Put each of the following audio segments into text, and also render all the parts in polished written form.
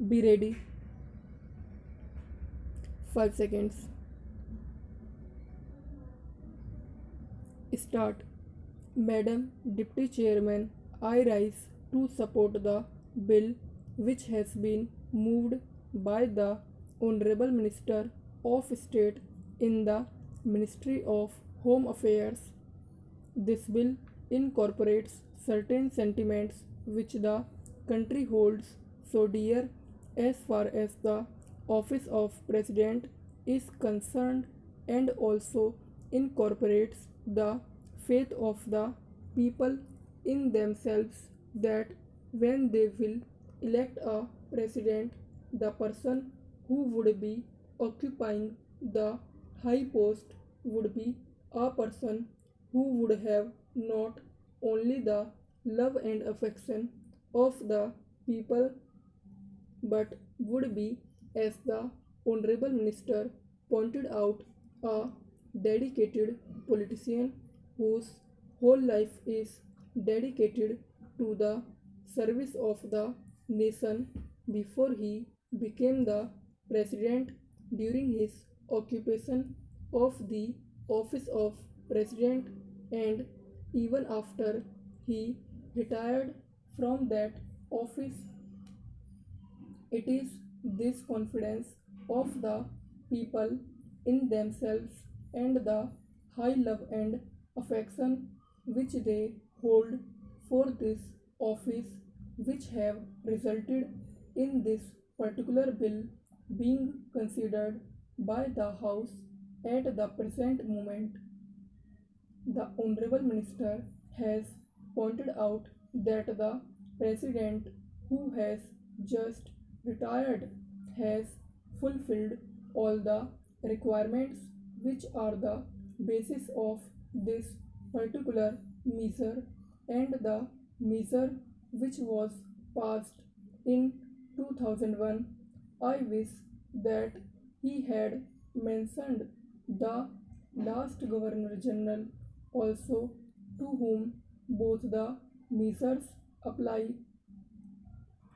Be ready. 5 seconds. Start. Madam Deputy Chairman, I rise to support the bill which has been moved by the Honorable Minister of State in the Ministry of Home Affairs. This bill incorporates certain sentiments which the country holds so dear as far as the office of President is concerned, and also incorporates the faith of the people in themselves that when they will elect a president, the person who would be occupying the high post would be a person who would have not only the love and affection of the people but would be, as the Honorable Minister pointed out, a dedicated politician whose whole life is dedicated to the service of the nation before he became the president. During his occupation of the office of president, and even after he retired from that office, it is this confidence of the people in themselves and the high love and affection which they hold for this office which have resulted in this particular bill being considered by the House at the present moment. The Honorable Minister has pointed out that the President, who has just retired, has fulfilled all the requirements which are the basis of this particular measure, and the measure which was passed in 2001. I wish that he had mentioned the last Governor General also, to whom both the measures apply.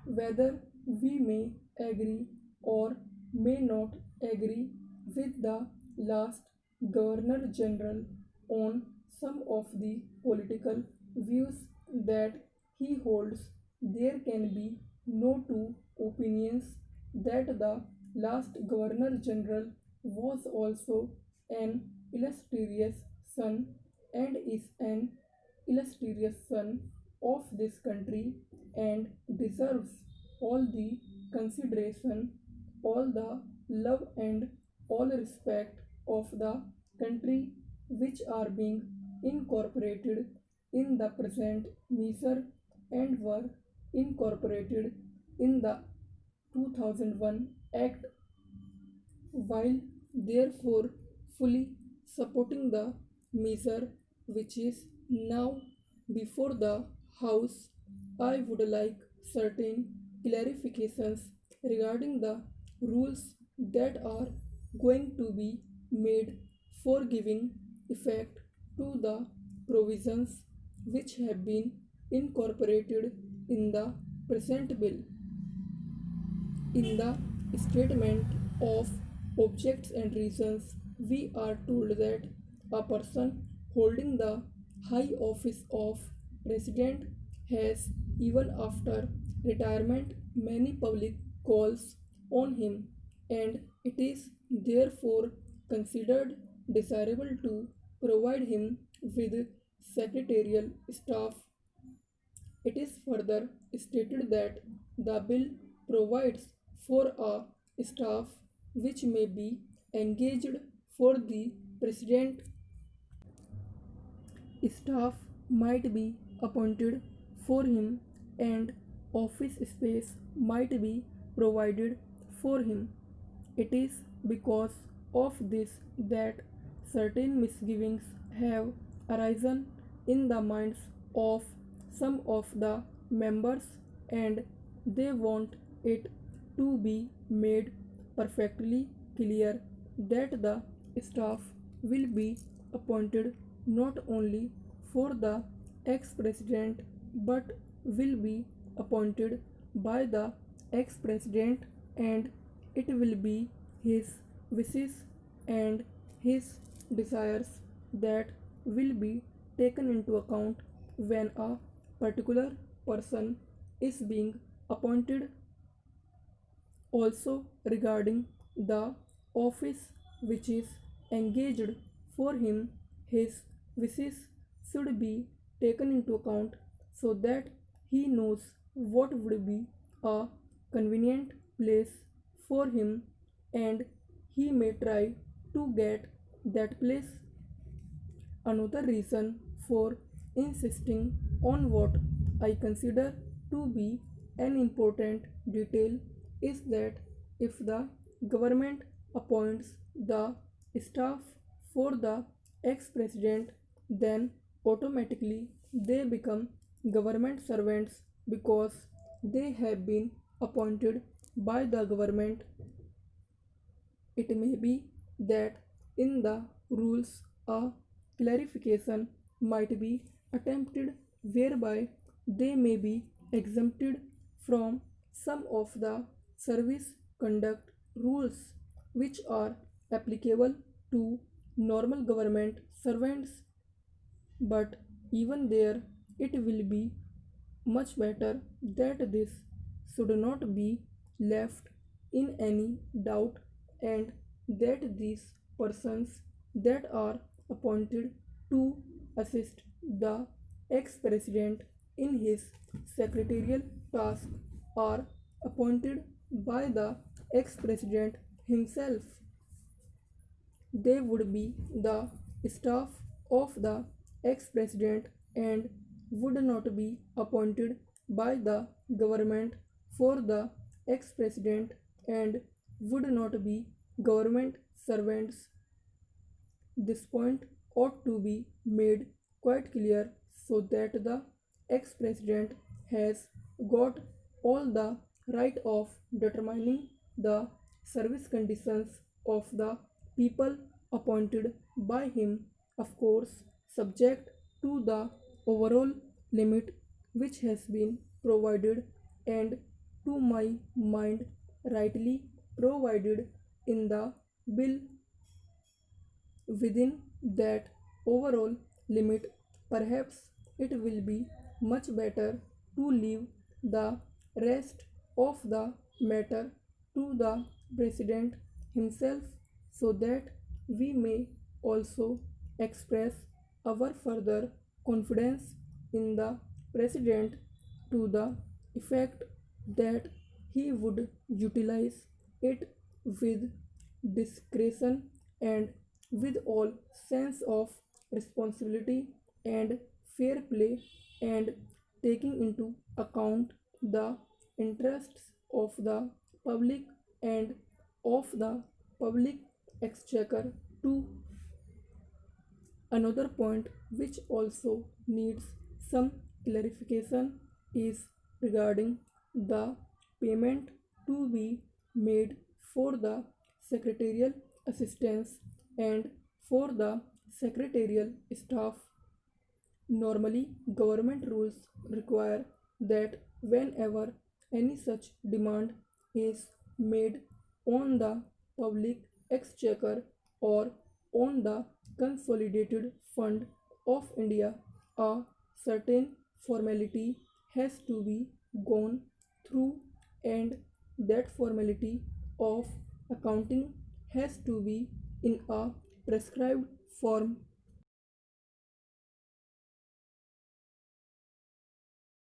Whether we may agree or may not agree with the last Governor General on some of the political views that he holds, there can be no two opinions that the last Governor General was also an illustrious son and is an illustrious son of this country and deserves all the consideration, all the love, and all respect of the country which are being incorporated in the present measure and were incorporated in the 2001 Act. While therefore fully supporting the measure which is now before the House, I would like certain clarifications regarding the rules that are going to be made for giving effect to the provisions which have been incorporated in the present bill. In the statement of objects and reasons, we are told that a person holding the high office of president has, even after retirement, many public calls on him, and it is therefore considered desirable to provide him with secretarial staff. It is further stated that the bill provides for a staff which may be engaged for the president. Staff might be appointed for him, and office space might be provided for him. It is because of this that certain misgivings have arisen in the minds of some of the members, and they want it to be made perfectly clear that the staff will be appointed not only for the ex president but will be appointed by the ex-president, and it will be his wishes and his desires that will be taken into account when a particular person is being appointed. Also, regarding the office which is engaged for him, his wishes should be taken into account so that he knows what would be a convenient place for him and he may try to get that place. Another reason for insisting on what I consider to be an important detail is that if the government appoints the staff for the ex president, then automatically they become government servants because they have been appointed by the government. It may be that in the rules a clarification might be attempted whereby they may be exempted from some of the service conduct rules which are applicable to normal government servants, but even there it will be much better that this should not be left in any doubt and that these persons that are appointed to assist the ex-president in his secretarial task are appointed by the ex-president himself. They would be the staff of the ex-president and would not be appointed by the government for the ex-president and would not be government servants. This point ought to be made quite clear so that the ex-president has got all the right of determining the service conditions of the people appointed by him, of course, subject to the overall limit which has been provided and to my mind rightly provided in the bill. Within that overall limit, perhaps it will be much better to leave the rest of the matter to the President himself so that we may also express our further confidence in the President to the effect that he would utilize it with discretion and with all sense of responsibility and fair play and taking into account the interests of the public and of the public exchequer too. Another point which also needs some clarification is regarding the payment to be made for the secretarial assistance and for the secretarial staff. Normally, government rules require that whenever any such demand is made on the public exchequer or on the consolidated fund of India, a certain formality has to be gone through, and that formality of accounting has to be in a prescribed form